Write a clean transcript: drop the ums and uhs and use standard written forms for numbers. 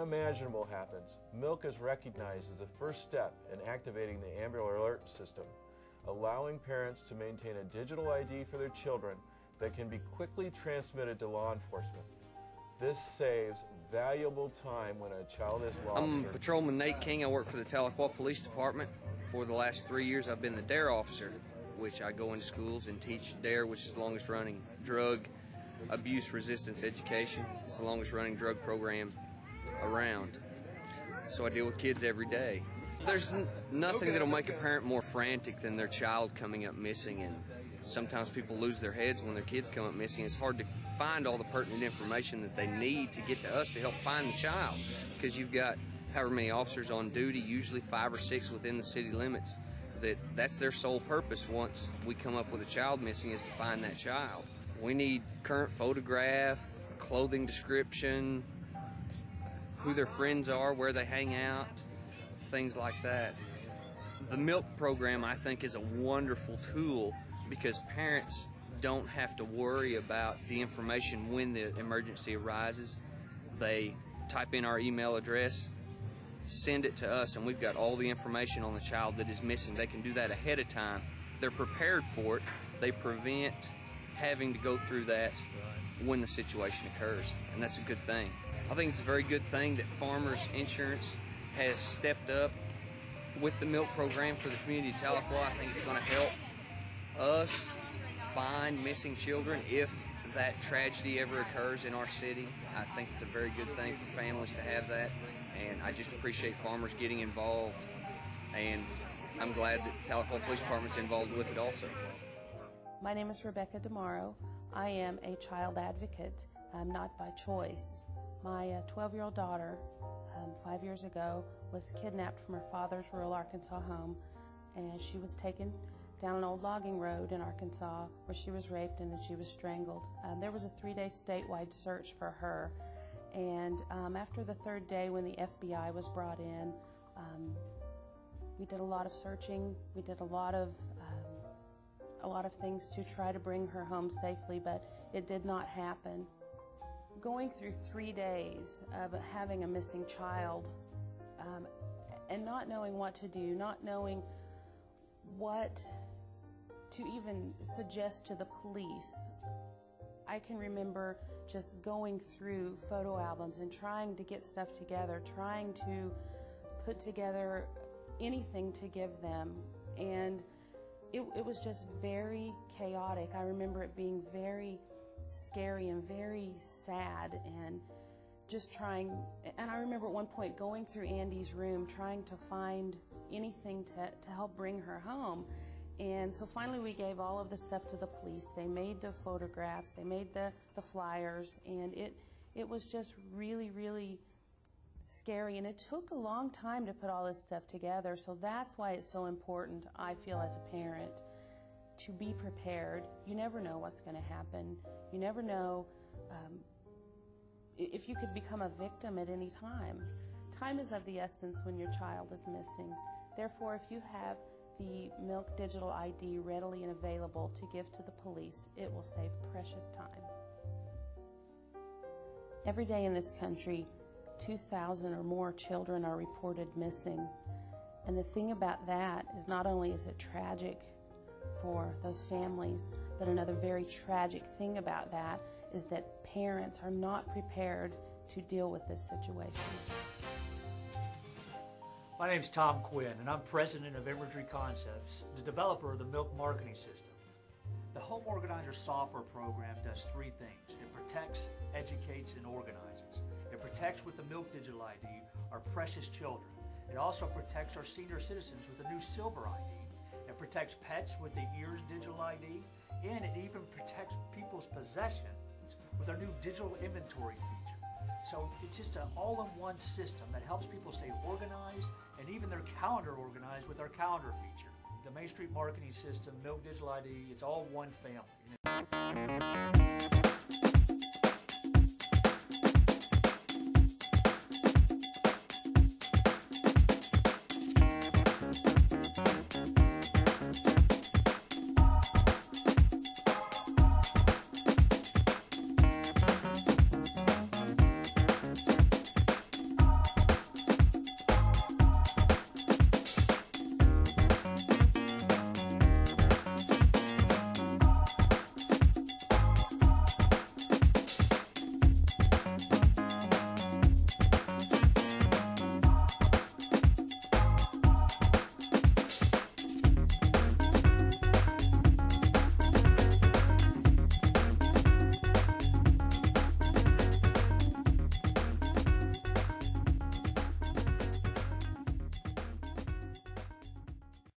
unimaginable happens, milk is recognized as the first step in activating the Amber Alert system, allowing parents to maintain a digital ID for their children that can be quickly transmitted to law enforcement. This saves valuable time when a child is lost. I'm Patrolman Nate King. I work for the Tahlequah Police Department. For the last 3 years, I've been the DARE officer, which I go into schools and teach DARE, which is the longest running drug abuse resistance education. It's the longest running drug program around. So I deal with kids every day. There's nothing that'll make a parent more frantic than their child coming up missing, and sometimes people lose their heads when their kids come up missing. It's hard to find all the pertinent information that they need to get to us to help find the child, because you've got however many officers on duty, usually 5 or 6 within the city limits, that's their sole purpose once we come up with a child missing, is to find that child. We need current photograph, clothing description, who their friends are, where they hang out, things like that. The milk program, I think, is a wonderful tool because parents don't have to worry about the information when the emergency arises. They type in our email address, send it to us, and we've got all the information on the child that is missing. They can do that ahead of time. They're prepared for it. They prevent having to go through that when the situation occurs, and that's a good thing. I think it's a very good thing that Farmers Insurance has stepped up with the milk program for the community of Tahlequah. I think it's going to help us find missing children if that tragedy ever occurs in our city. I think it's a very good thing for families to have that, and I just appreciate farmers getting involved, and I'm glad that Tahlequah Police Department's involved with it also. My name is Rebecca DeMauro. I am a child advocate, not by choice. My 12-year-old daughter, 5 years ago, was kidnapped from her father's rural Arkansas home, and she was taken down an old logging road in Arkansas where she was raped and then she was strangled. There was a 3-day statewide search for her, and after the 3rd day, when the FBI was brought in, we did a lot of searching. We did a lot of things to try to bring her home safely, but it did not happen. Going through 3 days of having a missing child and not knowing what to do, not knowing what to even suggest to the police. I can remember just going through photo albums and trying to get stuff together, trying to put together anything to give them, and it was just very chaotic. I remember it being very scary and very sad, and just trying, and I remember at one point going through Andy's room trying to find anything to help bring her home. And so finally we gave all of the stuff to the police. They made the photographs, they made the flyers, and it was just really, really scary, and it took a long time to put all this stuff together. So that's why it's so important, I feel, as a parent, to be prepared. You never know what's going to happen. You never know if you could become a victim at any time. Time is of the essence when your child is missing. Therefore, if you have the Milk Digital ID readily and available to give to the police, it will save precious time. Every day in this country, 2,000 or more children are reported missing. And the thing about that is, not only is it tragic for those families, but another very tragic thing about that is that parents are not prepared to deal with this situation. My name's Tom Quinn, and I'm president of Imagery Concepts, the developer of the Milk Marketing System. The Home Organizer software program does 3 things. It protects, educates, and organizes. It protects with the Milk Digital ID our precious children. It also protects our senior citizens with the new Silver ID. It protects pets with the EARS Digital ID, and it even protects people's possessions with our new digital inventory feature. So it's just an all-in-one system that helps people stay organized and even their calendar organized with our calendar feature. The Main Street Marketing System, Milk Digital ID, it's all one family.